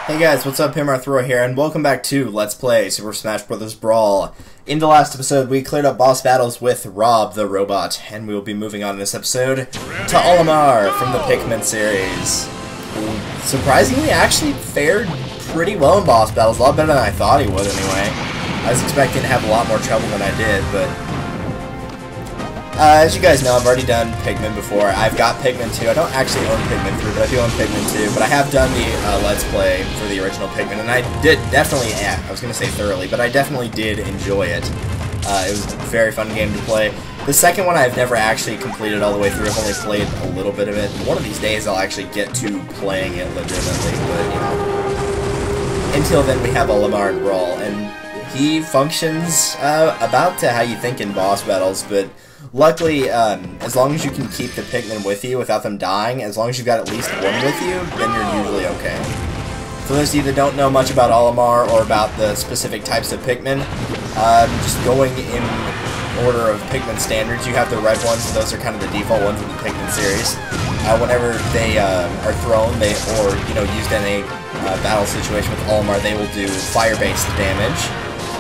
Hey guys, what's up? pitmarthroy here, and welcome back to Let's Play Super Smash Bros. Brawl. In the last episode, we cleared up boss battles with Rob the Robot, and we will be moving on in this episode to Olimar from the Pikmin series, who surprisingly actually fared pretty well in boss battles, a lot better than I thought he would anyway. I was expecting to have a lot more trouble than I did, but as you guys know, I've already done Pikmin before. I've got Pikmin 2. I don't actually own Pikmin 3, but I do own Pikmin 2. But I have done the Let's Play for the original Pikmin, and I did definitely, I was going to say thoroughly, but I definitely did enjoy it. It was a very fun game to play. The second one I've never actually completed all the way through. I've only played a little bit of it. One of these days I'll actually get to playing it legitimately, but, you know. Until then, we have Olimar and Brawl, and he functions about to how you think in boss battles, but luckily, as long as you can keep the Pikmin with you without them dying, as long as you've got at least one with you, then you're usually okay. For those of you that don't know much about Olimar or about the specific types of Pikmin, just going in order of Pikmin standards, you have the red ones, those are kind of the default ones in the Pikmin series. Whenever they are thrown, or used in a battle situation with Olimar, they will do fire-based damage.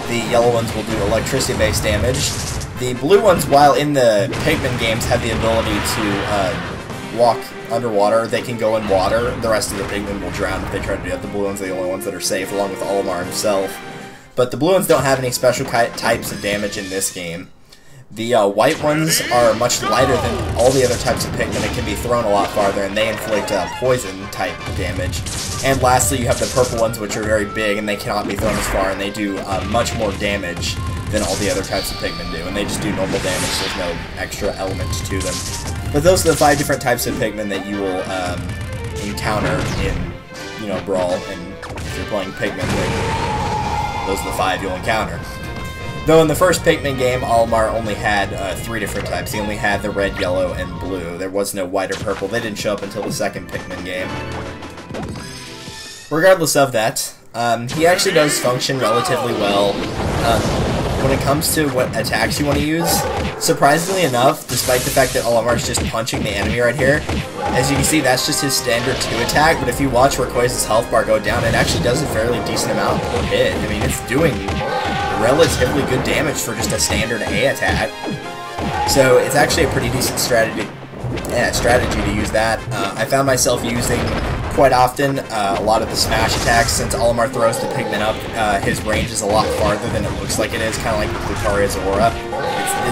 The yellow ones will do electricity-based damage. The blue ones, while in the Pikmin games, have the ability to walk underwater. They can go in water. The rest of the Pikmin will drown if they try to do that. The blue ones are the only ones that are safe, along with Olimar himself. But the blue ones don't have any special types of damage in this game. The white ones are much lighter than all the other types of Pikmin and can be thrown a lot farther, and they inflict poison-type damage. And lastly, you have the purple ones, which are very big, and they cannot be thrown as far, and they do much more damage than all the other types of Pikmin do, and they just do normal damage. There's no extra element to them. But those are the 5 different types of Pikmin that you will encounter in, Brawl, and if you're playing Pikmin, then those are the 5 you'll encounter. Though in the first Pikmin game, Olimar only had 3 different types. He only had the red, yellow, and blue. There was no white or purple. They didn't show up until the second Pikmin game. Regardless of that, he actually does function relatively well. When it comes to what attacks you want to use, surprisingly enough, despite the fact that Olimar's just punching the enemy right here, as you can see, that's just his standard 2 attack, but if you watch Rayquaza's health bar go down, it actually does a fairly decent amount per hit. I mean, it's doing relatively good damage for just a standard A attack. So it's actually a pretty decent strategy to use that. I found myself using quite often a lot of the smash attacks. Since Olimar throws the Pikmin up, his range is a lot farther than it looks like it is, kind of like Lucaria's aura.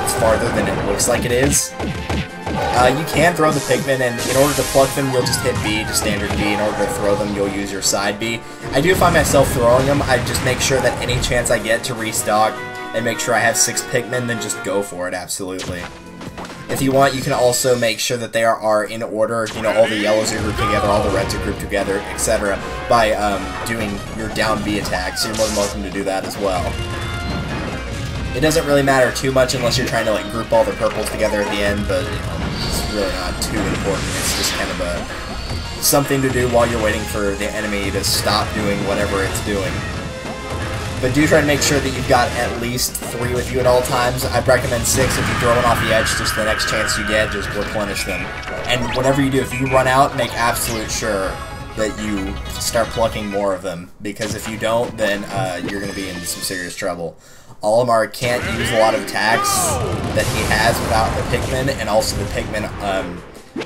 It's farther than it looks like it is. You can throw the Pikmin, and in order to pluck them, you'll just hit B, just standard B. In order to throw them, you'll use your side B. I do find myself throwing them. I just make sure that any chance I get to restock and make sure I have 6 Pikmin, then just go for it, absolutely. If you want, you can also make sure that they are in order, all the yellows are grouped together, all the reds are grouped together, etc. by doing your down B attack, so you're more than welcome to do that as well. It doesn't really matter too much unless you're trying to group all the purples together at the end, but it's really not too important. It's just kind of something to do while you're waiting for the enemy to stop doing whatever it's doing. But do try to make sure that you've got at least 3 with you at all times. I'd recommend 6 if you throw one off the edge, just the next chance you get, just replenish them. And whatever you do, if you run out, make absolute sure that you start plucking more of them, because if you don't, then you're going to be in some serious trouble. Olimar can't use a lot of attacks that he has without the Pikmin, and also the Pikmin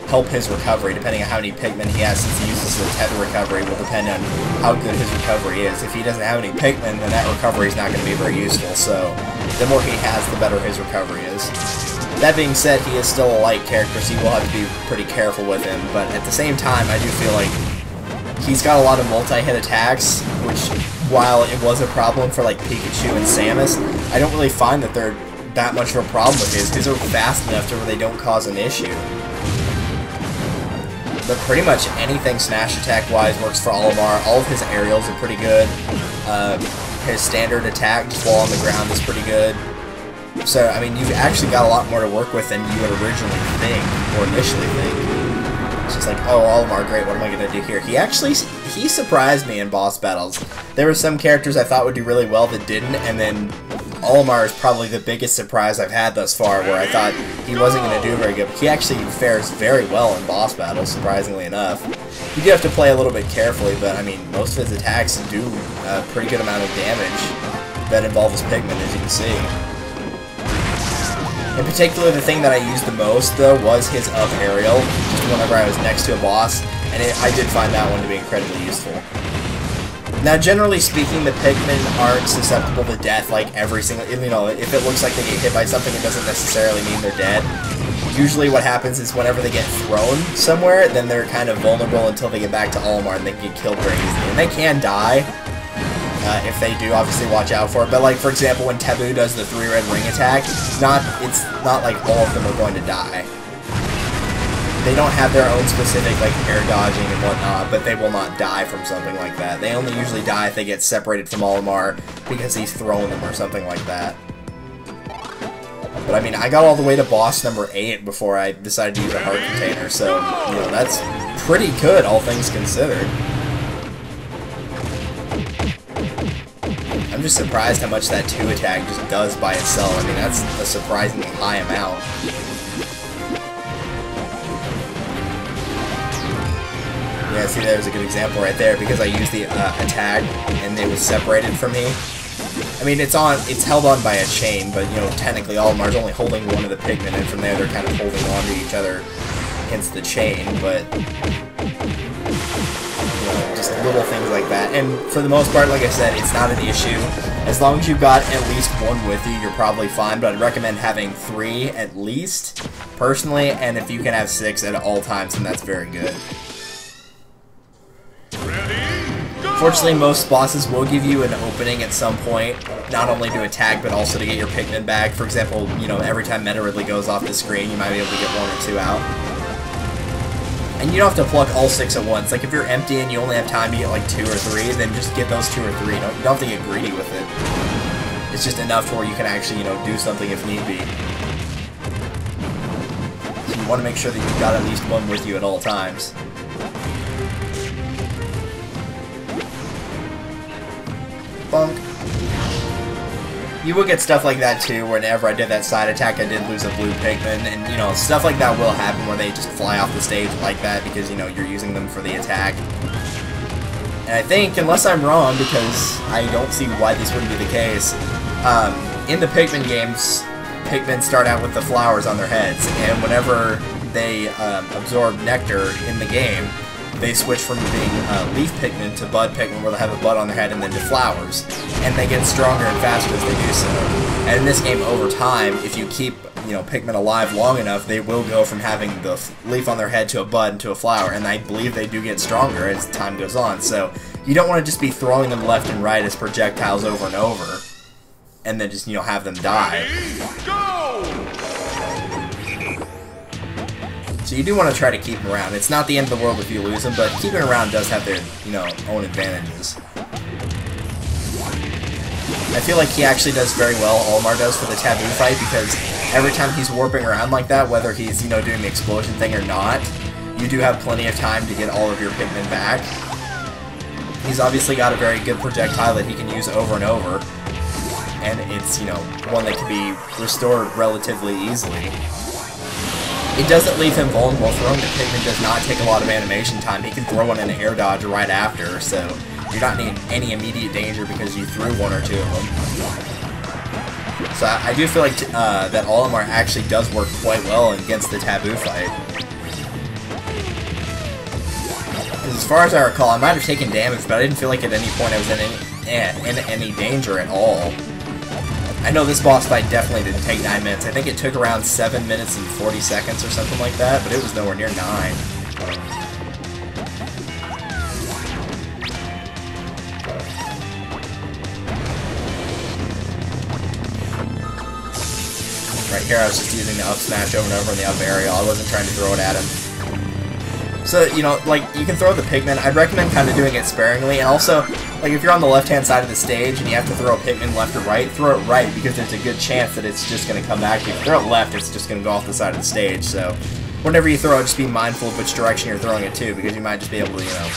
help his recovery. Depending on how many Pikmin he has, since he uses the tether recovery, will depend on how good his recovery is. If he doesn't have any Pikmin, then that recovery is not going to be very useful, so the more he has, the better his recovery is. That being said, he is still a light character, so you will have to be pretty careful with him, but at the same time, I do feel like he's got a lot of multi-hit attacks, which, while it was a problem for Pikachu and Samus, I don't really find that they're that much of a problem with his. His are fast enough to where they don't cause an issue. But pretty much anything smash attack-wise works for Olimar. All of his aerials are pretty good. His standard attack, just while on the ground, is pretty good. So, I mean, you've actually got a lot more to work with than you would originally think, or initially think. It's just like, oh, Olimar, great, what am I going to do here? He surprised me in boss battles. There were some characters I thought would do really well that didn't, and then Olimar is probably the biggest surprise I've had thus far, where I thought he wasn't going to do very good, but he actually fares very well in boss battles, surprisingly enough. You do have to play a little bit carefully, but I mean, most of his attacks do a pretty good amount of damage that involves Pikmin, as you can see. In particular, the thing that I used the most, though, was his up aerial, just whenever I was next to a boss, and I did find that one to be incredibly useful. Now, generally speaking, the Pikmin aren't susceptible to death like every single... You know, if it looks like they get hit by something, it doesn't necessarily mean they're dead. Usually what happens is whenever they get thrown somewhere, then they're kind of vulnerable until they get back to Olimar and they can get killed very easily. And they can die. If they do, obviously watch out for it. But like, for example, when Taboo does the 3 red ring attack, it's not like all of them are going to die. They don't have their own specific, like, air dodging and whatnot, but they will not die from something like that. They only usually die if they get separated from Olimar because he's throwing them or something like that. But I mean, I got all the way to boss number 8 before I decided to use a heart container, so, you know, that's pretty good, all things considered. I'm just surprised how much that 2 attack just does by itself. I mean, that's a surprisingly high amount. Yeah, see, there's a good example right there, because I used the attack, and it was separated from me. I mean, it's held on by a chain, but, you know, technically Olimar's only holding one of the Pikmin, and from there they're kind of holding on to each other against the chain, but, you know, just little things like that. And for the most part, like I said, it's not an issue. As long as you've got at least one with you, you're probably fine, but I'd recommend having 3 at least, personally, and if you can have 6 at all times, then that's very good. Fortunately, most bosses will give you an opening at some point, not only to attack, but also to get your Pikmin back. For example, you know, every time Meta Ridley goes off the screen, you might be able to get 1 or 2 out. And you don't have to pluck all 6 at once. Like, if you're empty and you only have time to get, like, 2 or 3, then just get those 2 or 3. You don't have to get greedy with it. It's just enough to where you can actually, you know, do something if need be. So you want to make sure that you've got at least 1 with you at all times. Bunk. You will get stuff like that too, whenever I did that side attack I did lose a blue Pikmin, and you know, stuff like that will happen where they just fly off the stage like that because, you know, you're using them for the attack. And I think, unless I'm wrong, because I don't see why this wouldn't be the case, in the Pikmin games, Pikmin start out with the flowers on their heads, and whenever they absorb nectar in the game, they switch from being leaf Pikmin to bud Pikmin, where they have a bud on their head, and then to flowers. And they get stronger and faster as they do so. And in this game, over time, if you keep, you know, Pikmin alive long enough, they will go from having the leaf on their head to a bud to a flower. And I believe they do get stronger as time goes on. So you don't want to just be throwing them left and right as projectiles over and over, and then just, you know, have them die. So you do want to try to keep them around. It's not the end of the world if you lose them, but keeping them around does have their, you know, own advantages. I feel like he actually does very well, Olimar does, for the Taboo fight, because every time he's warping around like that, whether he's, you know, doing the explosion thing or not, you do have plenty of time to get all of your Pikmin back. He's obviously got a very good projectile that he can use over and over, and it's, you know, one that can be restored relatively easily. It doesn't leave him vulnerable. Throwing the Pikmin does not take a lot of animation time. He can throw one in an air dodge right after, so you're not in any immediate danger because you threw 1 or 2 of them. So I do feel like that Olimar actually does work quite well against the Taboo fight. Because as far as I recall, I might have taken damage, but I didn't feel like at any point I was in any danger at all. I know this boss fight definitely didn't take 9 minutes. I think it took around 7 minutes and 40 seconds or something like that, but it was nowhere near 9. Right here I was just using the up smash over and over in the up aerial. I wasn't trying to throw it at him. So, you know, like, you can throw the Pikmin. I'd recommend kind of doing it sparingly, and also, like, if you're on the left-hand side of the stage and you have to throw a Pikmin left or right, throw it right, because there's a good chance that it's just going to come back to you. If you throw it left, it's just going to go off the side of the stage, so whenever you throw it, just be mindful of which direction you're throwing it to, because you might just be able to, you know,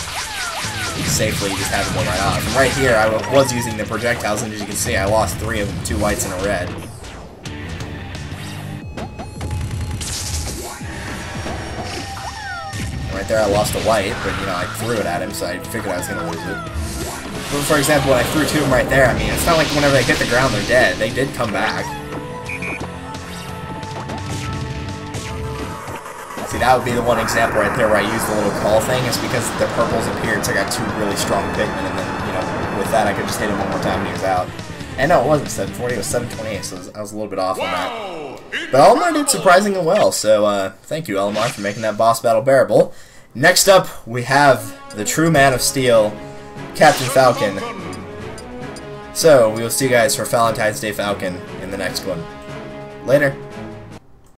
safely just have it go right off. And right here, I was using the projectiles, and as you can see, I lost 3 of them, 2 whites and a red. Right right there. I lost a white, but, you know, I threw it at him, so I figured I was going to lose it. But, for example, when I threw 2 of them right there, I mean, it's not like whenever they hit the ground, they're dead. They did come back. See, that would be the one example right there where I used the little call thing. It's because the purples appeared, so I got 2 really strong Pikmin, and then, you know, with that I could just hit him one more time and he was out. And no, it wasn't 740, it was 728, so I was a little bit off on that. But Olimar did surprisingly well, so thank you, Olimar, for making that boss battle bearable. Next up, we have the true man of steel, Captain Falcon. So, we will see you guys for Valentine's Day Falcon in the next one. Later.